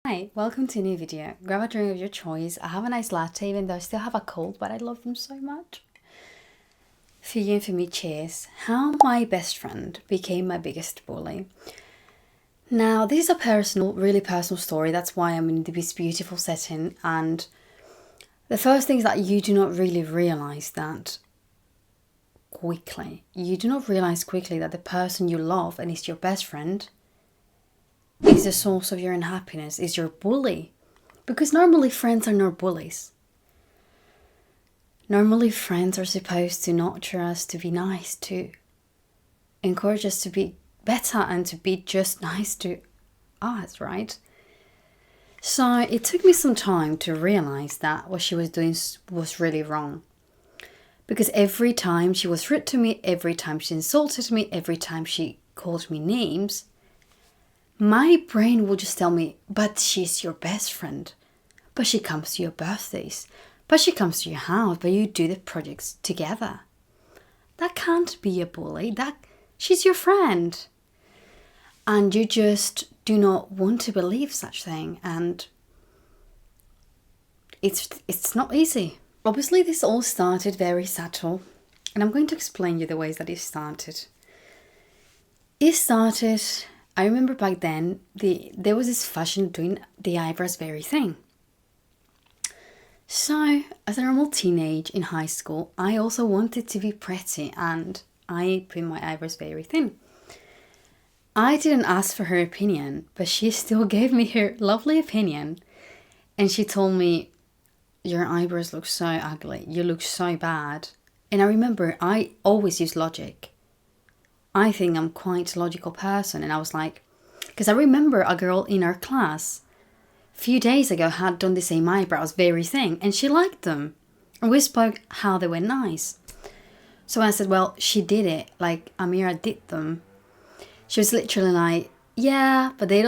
Hi, welcome to a new video. Grab a drink of your choice. I have a nice latte even though I still have a cold, but I love them so much. For you and for me, cheers. How my best friend became my biggest bully. Now, this is a really personal story. That's why I'm in this beautiful setting. And the first thing is that you do not really realize that quickly. You do not realize quickly that the person you love and is your best friend is the source of your unhappiness, is your bully. Because normally friends are not bullies. Normally friends are supposed to nurture us, to be nice, to encourage us to be better and to be just nice to us, right? So it took me some time to realize that what she was doing was really wrong. Because every time she was rude to me, every time she insulted me, every time she called me names, my brain will just tell me, but she's your best friend. But she comes to your birthdays. But she comes to your house, but you do the projects together. That can't be a bully. She's your friend. And you just do not want to believe such thing. And it's not easy. Obviously, this all started very subtle. And I'm going to explain you the ways that it started. I remember back then, there was this fashion doing the eyebrows very thing. So, as a normal teenage in high school, I also wanted to be pretty and I put my eyebrows very thin. I didn't ask for her opinion, but she still gave me her lovely opinion. And she told me, your eyebrows look so ugly, you look so bad. And I remember I always use logic. I think I'm quite a logical person. And I was like, because I remember a girl in our class a few days ago had done the same eyebrows, very thin, and she liked them. And we spoke how they were nice. So when I said, well, she did it, like Amira did them, she was literally like, yeah, but they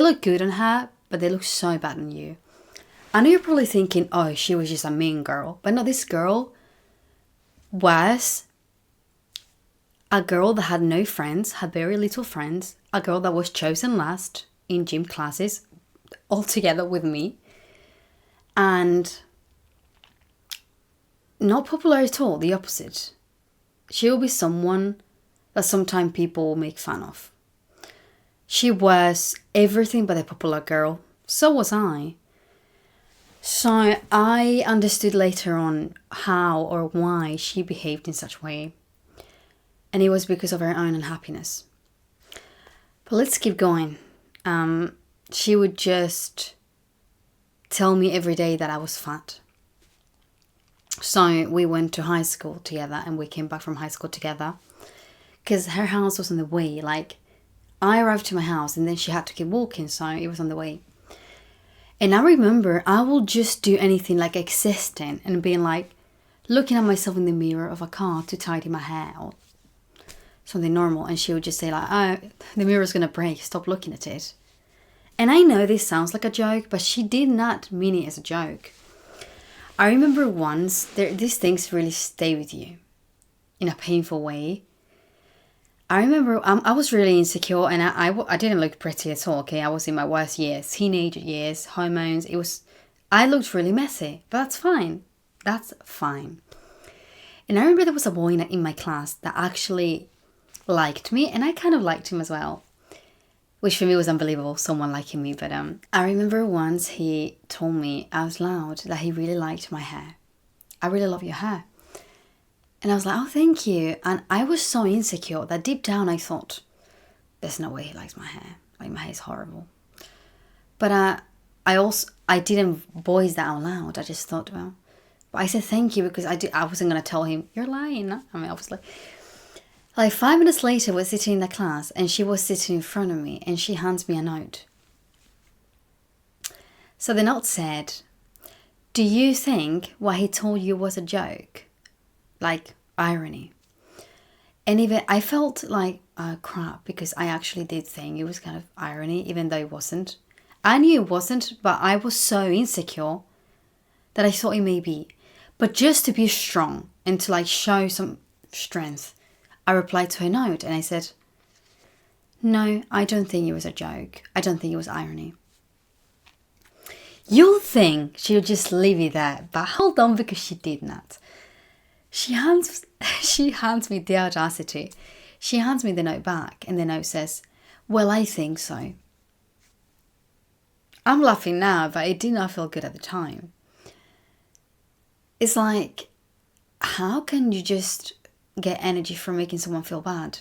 look good on her, but they look so bad on you. I know you're probably thinking, oh, she was just a mean girl. But no, this girl was a girl that had no friends, had very little friends, a girl that was chosen last in gym classes, all together with me, and not popular at all, the opposite. She will be someone that sometimes people will make fun of. She was everything but a popular girl. So was I. So I understood later on how or why she behaved in such a way. And it was because of her own unhappiness. But let's keep going. She would just tell me every day that I was fat. So we went to high school together and we came back from high school together. Because her house was on the way. Like, I arrived to my house and then she had to keep walking, so it was on the way. And I remember I will just do anything like existing and being like, looking at myself in the mirror of a car to tidy my hair or something normal, and she would just say like, oh, the mirror's gonna break, stop looking at it. And I know this sounds like a joke, but she did not mean it as a joke. I remember once, these things really stay with you in a painful way. I remember I was really insecure and I didn't look pretty at all, okay? I was in my worst years, teenage years, hormones. I looked really messy, but that's fine. That's fine. And I remember there was a boy in my class that actually liked me, and I kind of liked him as well, which for me was unbelievable, someone liking me. But I remember once he told me out loud that he really liked my hair. I really love your hair. And I was like, oh, thank you. And I was so insecure that deep down I thought, there's no way he likes my hair. Like, my hair is horrible. But I didn't voice that out loud. I just thought, well, but I said thank you because I wasn't going to tell him, you're lying. I mean, obviously. Like 5 minutes later, we're sitting in the class and she was sitting in front of me and she hands me a note. So the note said, do you think what he told you was a joke? Like irony. And even I felt like crap because I actually did think it was kind of irony, even though it wasn't. I knew it wasn't, but I was so insecure that I thought it may be. But just to be strong and to like show some strength, I replied to her note and I said, no, I don't think it was a joke. I don't think it was irony. You'll think she'll just leave it there, but hold on, because she did not. She hands me the audacity. She hands me the note back, and the note says, "Well, I think so." I'm laughing now, but it did not feel good at the time. It's like, how can you just get energy from making someone feel bad?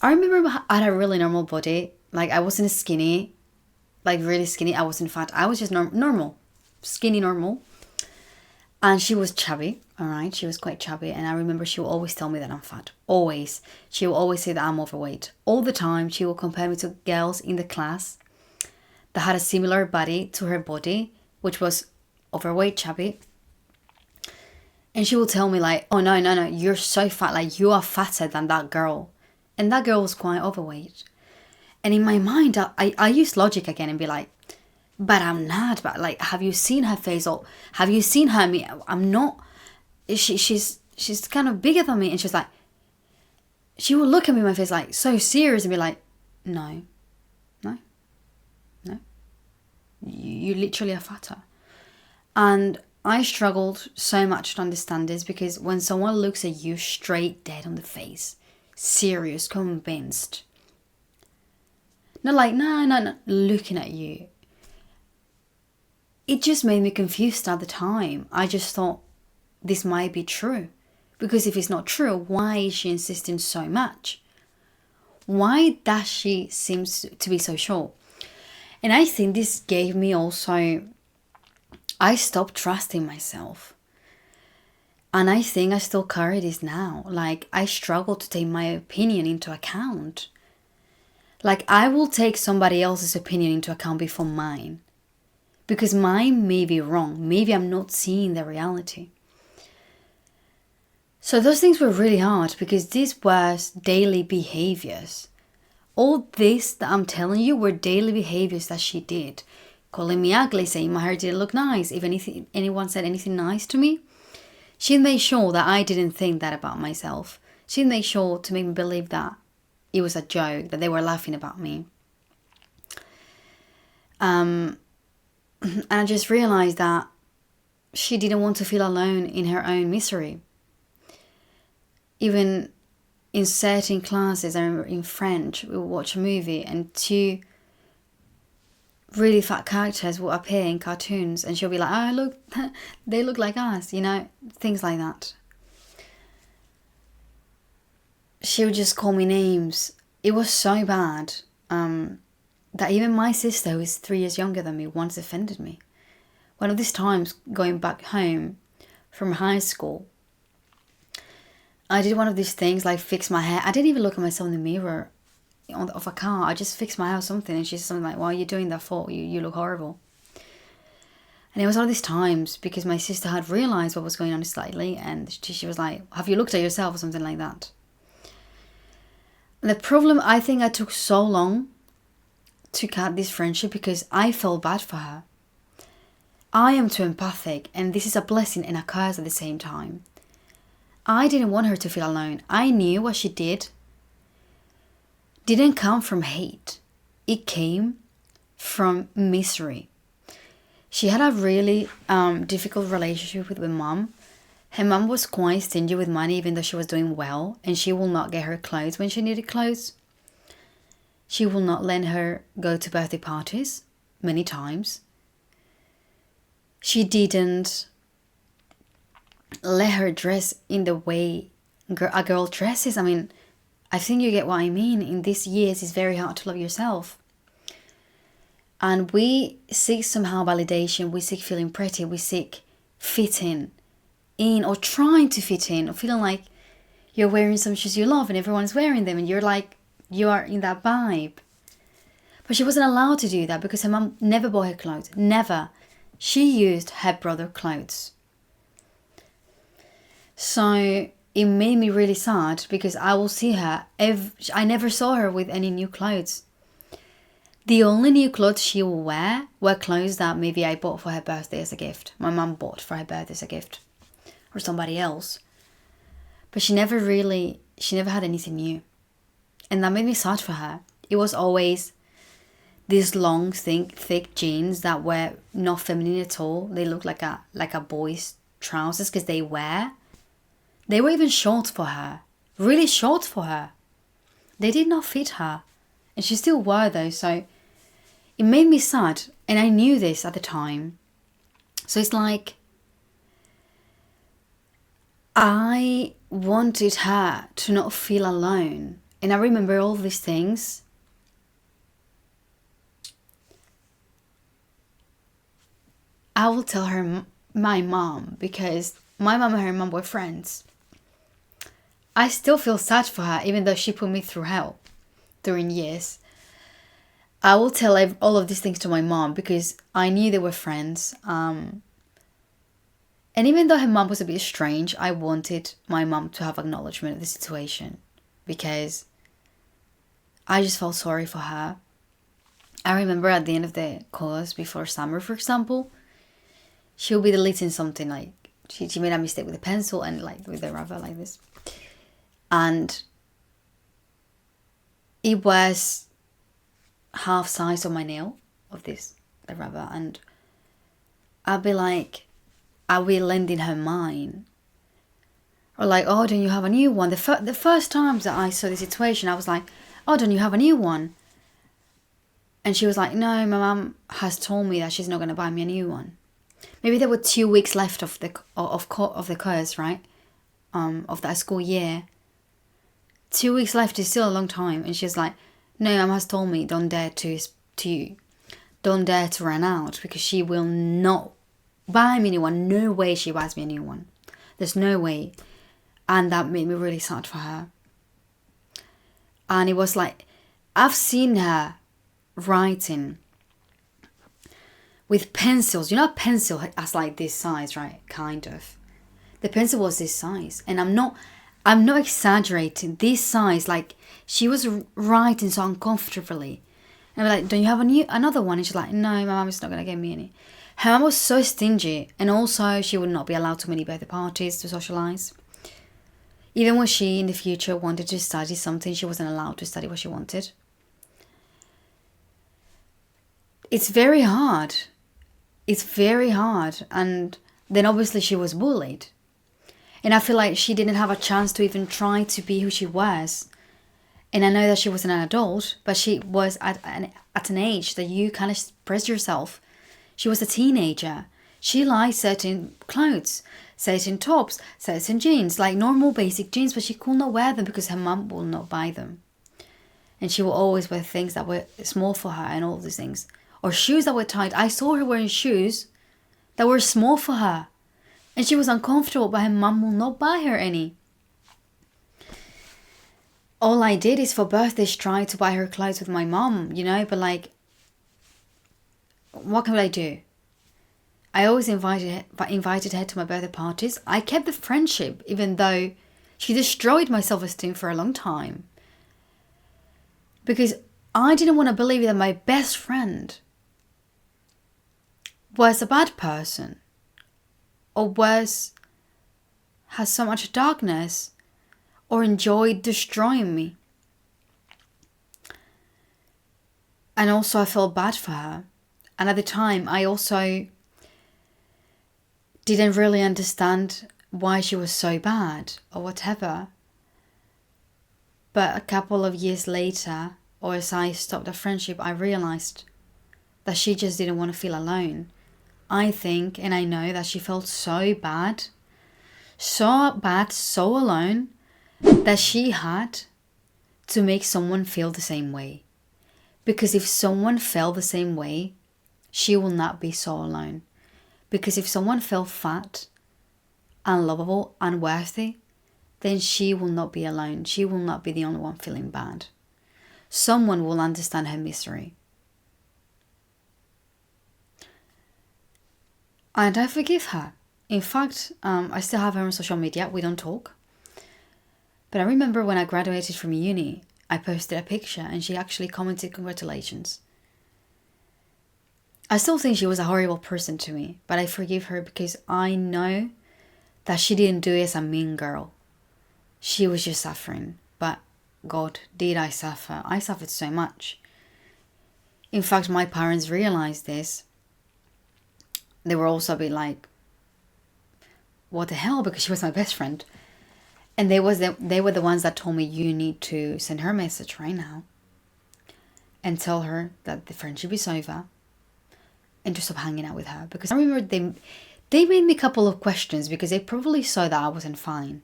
I remember I had a really normal body. Like, I wasn't skinny, like really skinny. I wasn't fat. I was just normal, skinny normal. And she was chubby, all right? She was quite chubby. And I remember she would always tell me that I'm fat. Always. She will always say that I'm overweight. All the time, she will compare me to girls in the class that had a similar body to her body, which was overweight, chubby. And she will tell me like, "Oh, no, you're so fat. Like, you are fatter than that girl." And that girl was quite overweight. And in my mind, I use logic again and be like, "But I'm not. But like, have you seen her face? Or have you seen her? Me? I'm not. She's kind of bigger than me." And she's like, she will look at me in my face like so serious and be like, "No. You literally are fatter." And I struggled so much to understand this, because when someone looks at you straight dead on the face, serious, convinced, not like, no, looking at you, it just made me confused at the time. I just thought, this might be true. Because if it's not true, why is she insisting so much? Why does she seem to be so sure? And I think this gave me also, I stopped trusting myself. And I think I still carry this now. Like, I struggle to take my opinion into account. Like, I will take somebody else's opinion into account before mine. Because mine may be wrong. Maybe I'm not seeing the reality. So those things were really hard, because these were daily behaviors. All this that I'm telling you were daily behaviors that she did. Calling me ugly, saying my hair didn't look nice. If anyone said anything nice to me, she made sure that I didn't think that about myself. She made sure to make me believe that it was a joke, that they were laughing about me. And I just realized that she didn't want to feel alone in her own misery. Even in certain classes, I remember in French, we would watch a movie and two really fat characters will appear in cartoons, and she'll be like, "Oh, look, they look like us," things like that. She would just call me names. It was so bad that even my sister, who is 3 years younger than me, once offended me. One of these times, going back home from high school, I did one of these things, like fix my hair. I didn't even look at myself in the mirror of a car. I just fixed my hair or something, and she said something like, "Why are you doing that for? You look horrible." And it was one of these times because my sister had realized what was going on slightly, and she was like, "Have you looked at yourself?" or something like that. And the problem, I think I took so long to cut this friendship because I felt bad for her. I am too empathic, and this is a blessing and a curse at the same time. I didn't want her to feel alone. I knew what she didn't come from hate. It came from misery. She had a really difficult relationship with my mom. Her mom was quite stingy with money, even though she was doing well, and she will not get her clothes when she needed clothes. She will not let her go to birthday parties many times. She didn't let her dress in the way a girl dresses. I mean, I think you get what I mean. In these years, it's very hard to love yourself. And we seek somehow validation. We seek feeling pretty. We seek fitting in, or trying to fit in, or feeling like you're wearing some shoes you love and everyone's wearing them, and you're like, you are in that vibe. But she wasn't allowed to do that because her mum never bought her clothes. Never. She used her brother's clothes. So it made me really sad because I will see her. I never saw her with any new clothes. The only new clothes she will wear were clothes that maybe I bought for her birthday as a gift. My mum bought for her birthday as a gift. Or somebody else. But she never had anything new. And that made me sad for her. It was always these long, thick jeans that were not feminine at all. They looked like a boy's trousers because they were even short for her, really short for her. They did not fit her, and she still wore those. So it made me sad, and I knew this at the time. So it's like I wanted her to not feel alone, and I remember all these things. I will tell her my mom, because my mom and her mom were friends. I still feel sad for her, even though she put me through hell during years. I will tell all of these things to my mom because I knew they were friends. And even though her mom was a bit strange, I wanted my mom to have acknowledgement of the situation because I just felt sorry for her. I remember at the end of the course, before summer, for example, she'll be deleting something, like she made a mistake with a pencil and like with the rubber like this. And it was half size of my nail of the rubber, and I'll be like, I will lend in her mine. Or like, oh, don't you have a new one? The first times that I saw the situation, I was like, oh, don't you have a new one? And she was like, no, my mum has told me that she's not going to buy me a new one. Maybe there were 2 weeks left of the course, right? Of that school year. 2 weeks left is still a long time. And she's like, no, mum has told me don't dare to run out, because she will not buy me a new one. No way she buys me a new one. There's no way. And that made me really sad for her. And it was like, I've seen her writing with pencils. You know, a pencil has like this size, right? Kind of. The pencil was this size. And I'm not exaggerating. This size, like, she was writing so uncomfortably. And I'm like, don't you have another one? And she's like, no, my mum is not going to give me any. Her mum was so stingy. And also, she would not be allowed to many birthday parties to socialise. Even when she, in the future, wanted to study something, she wasn't allowed to study what she wanted. It's very hard. It's very hard. And then obviously she was bullied. And I feel like she didn't have a chance to even try to be who she was. And I know that she wasn't an adult, but she was at an age that you can express yourself. She was a teenager. She liked certain clothes, certain tops, certain jeans, like normal basic jeans, but she could not wear them because her mum will not buy them. And she will always wear things that were small for her and all of these things. Or shoes that were tight. I saw her wearing shoes that were small for her. And she was uncomfortable, but her mum will not buy her any. All I did is for birthdays try to buy her clothes with my mum, you know, but like, what can I do? I always invited her to my birthday parties. I kept the friendship, even though she destroyed my self-esteem for a long time. Because I didn't want to believe that my best friend was a bad person. Or has so much darkness. Or enjoyed destroying me. And also I felt bad for her. And at the time I also didn't really understand why she was so bad or whatever. But a couple of years later, or as I stopped the friendship, I realized that she just didn't want to feel alone. I think, and I know that she felt so bad, so alone, that she had to make someone feel the same way. Because if someone felt the same way, she will not be so alone. Because if someone felt fat, unlovable, unworthy, then she will not be alone. She will not be the only one feeling bad. Someone will understand her misery. And I forgive her. In fact, I still have her on social media. We don't talk. But I remember when I graduated from uni, I posted a picture and she actually commented congratulations. I still think she was a horrible person to me, but I forgive her because I know that she didn't do it as a mean girl. She was just suffering. But God, did I suffer? I suffered so much. In fact, my parents realized this. They were also a bit like, what the hell, because she was my best friend. And they were the ones that told me, you need to send her a message right now and tell her that the friendship is over and to stop hanging out with her. Because I remember they made me a couple of questions because they probably saw that I wasn't fine.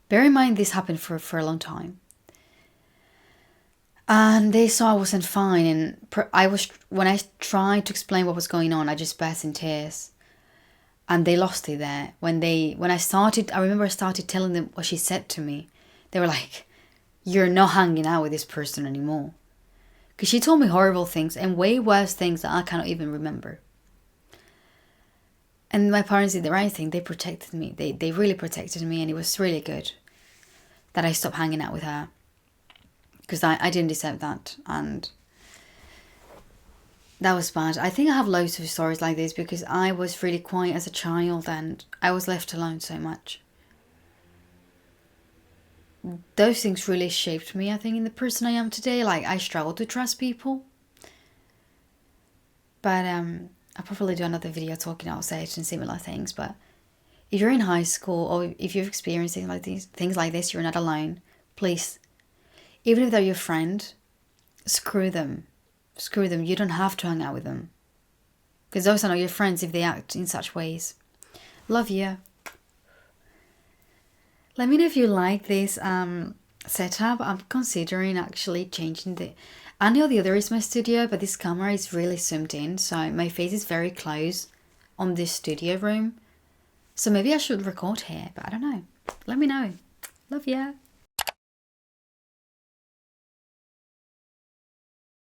Bear in mind, this happened for a long time. And they saw I wasn't fine, and when I tried to explain what was going on, I just burst in tears. And they lost it there. I remember I started telling them what she said to me. They were like, you're not hanging out with this person anymore. Because she told me horrible things and way worse things that I cannot even remember. And my parents did the right thing. They protected me. They really protected me, and it was really good that I stopped hanging out with her. Because I didn't deserve that, and that was bad. I think I have loads of stories like this because I was really quiet as a child and I was left alone so much. Those things really shaped me, I think, in the person I am today. Like, I struggle to trust people. But I'll probably do another video talking about sex and similar things. But if you're in high school or if you've experienced things like this, you're not alone. Please, even if they're your friend, screw them. Screw them. You don't have to hang out with them. Because those are not your friends if they act in such ways. Love you. Let me know if you like this setup. I'm considering actually changing I know the other is my studio, but this camera is really zoomed in, so my face is very close on this studio room. So maybe I should record here, but I don't know. Let me know. Love ya.